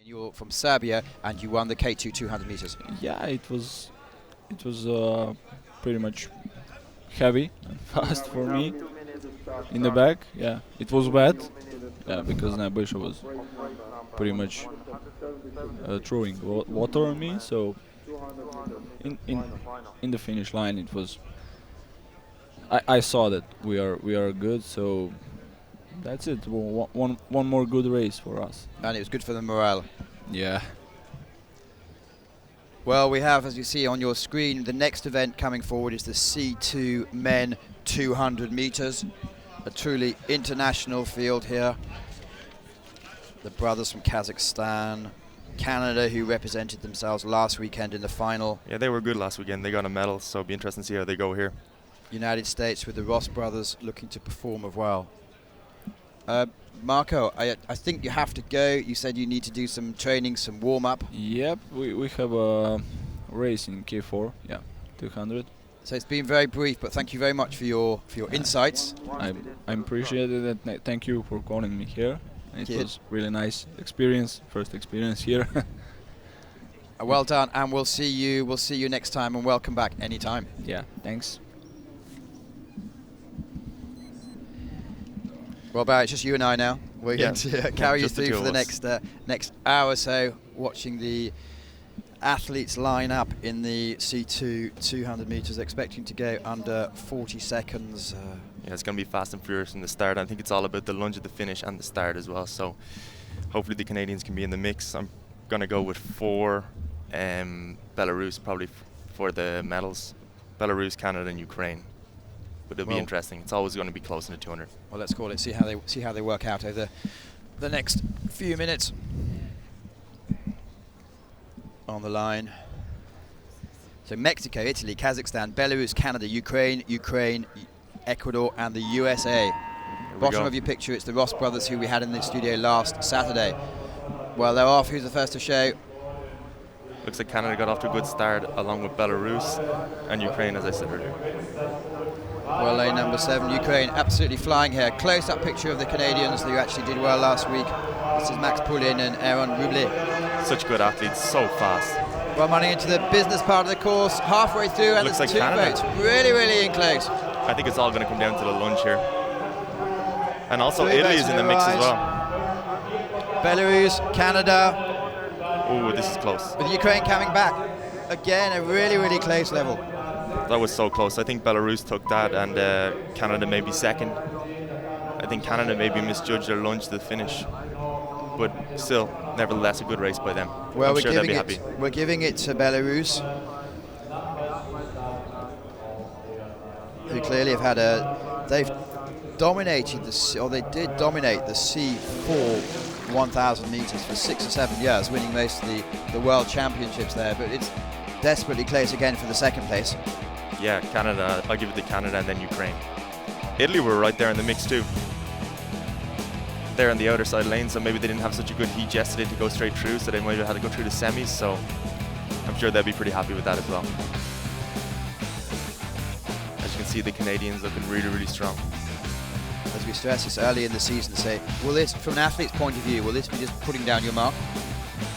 You're from Serbia and you won the K2 200 meters. Yeah, it was pretty much heavy and fast for me in the back. Yeah, it was wet. Yeah, because Nebojša was pretty much throwing water on me. So in the finish line, it was. I saw that we are good. So that's it. One more good race for us. And it was good for the morale. Yeah. Well, we have, as you see on your screen, the next event coming forward is the C2 men 200 meters. A truly international field here. The brothers from Kazakhstan, Canada, who represented themselves last weekend in the final. Yeah, they were good last weekend. They got a medal, so it'll be interesting to see how they go here. United States with the Ross brothers looking to perform as well. Marco, I think you have to go. You said you need to do some training, some warm-up. Yep, we have a race in K4, yeah, 200. So it's been very brief, but thank you very much for your insights. I appreciated it. Thank you for calling me here. It was really nice experience, first experience here. Well done, and we'll see you next time, and welcome back anytime. Yeah, thanks. Well, Barry, it's just you and I now. We're going to carry you through for the next hour or so, watching the athletes line up in the C2 200 meters, expecting to go under 40 seconds. Yeah, it's going to be fast and furious from the start. I think it's all about the lunge at the finish and the start as well. So hopefully the Canadians can be in the mix. I'm going to go with 4 Belarus probably for the medals. Belarus, Canada, and Ukraine. But it'll be interesting. It's always going to be close in the 200. Well, let's call it. See how they work out over the next few minutes. On the line. So Mexico, Italy, Kazakhstan, Belarus, Canada, Ukraine, Ecuador, and the USA. Bottom of your picture, it's the Ross brothers who we had in the studio last Saturday. Well, they're off. Who's the first to show? Looks like Canada got off to a good start, along with Belarus and Ukraine, as I said earlier. Well, lane number 7, Ukraine, absolutely flying here. Close-up picture of the Canadians who actually did well last week. This is Max Poulin and Aaron Ruble. Such good athletes, so fast. Well, running into the business part of the course, halfway through, and looks there's like 2 boats really in close. I think it's all going to come down to the lunge here. And also Italy is in the mix as well. Belarus, Canada. Oh, this is close. With Ukraine coming back. Again, a really close level. That was so close. I think Belarus took that and Canada maybe second. I think Canada maybe misjudged their lunge to the finish. But still, nevertheless, a good race by them. Well, I'm sure they'll be happy. We're giving it to Belarus, who clearly have had they've dominated they did dominate the C4 1,000 meters for 6 or 7 years, winning most of the world championships there. But it's desperately close again for the second place. Yeah, Canada. I'll give it to Canada and then Ukraine. Italy were right there in the mix too. They're on the outer side lane, so maybe they didn't have such a good heat yesterday to go straight through, so they might have had to go through the semis, so I'm sure they'll be pretty happy with that as well. As you can see, the Canadians looking really strong. As we stress this early in the season, to say, will this, from an athlete's point of view, will this be just putting down your mark?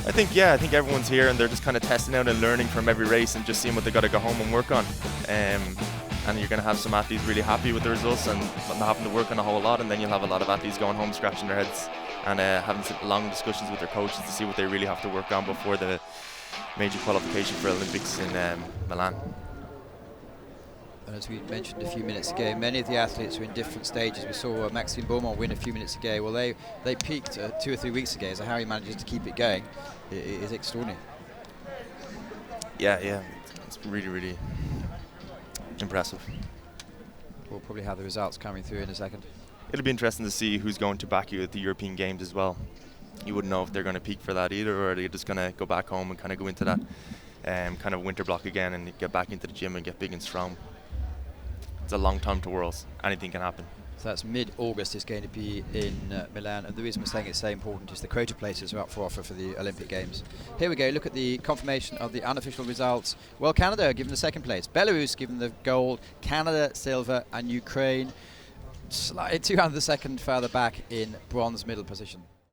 I think everyone's here and they're just kind of testing out and learning from every race and just seeing what they got to go home and work on. And you're going to have some athletes really happy with the results and not having to work on a whole lot, and then you'll have a lot of athletes going home scratching their heads and having long discussions with their coaches to see what they really have to work on before the major qualification for Olympics in Milan. And as we mentioned a few minutes ago, many of the athletes are in different stages. We saw Maxime Beaumont win a few minutes ago. Well, they peaked 2 or 3 weeks ago, so how he manages to keep it going is extraordinary. Yeah, it's really impressive. We'll probably have the results coming through in a second. It'll be interesting to see who's going to back you at the European Games as well. You wouldn't know if they're going to peak for that either, or they're just going to go back home and kind of go into that kind of winter block again and get back into the gym and get big and strong. It's a long time to Worlds. Anything can happen. So that's mid-August is going to be in Milan, and the reason we're saying it's so important is the quota places are up for offer for the Olympic Games. Here we go, look at the confirmation of the unofficial results. Well, Canada given the second place, Belarus given the gold, Canada silver, and Ukraine slightly 202nd further back in bronze middle position.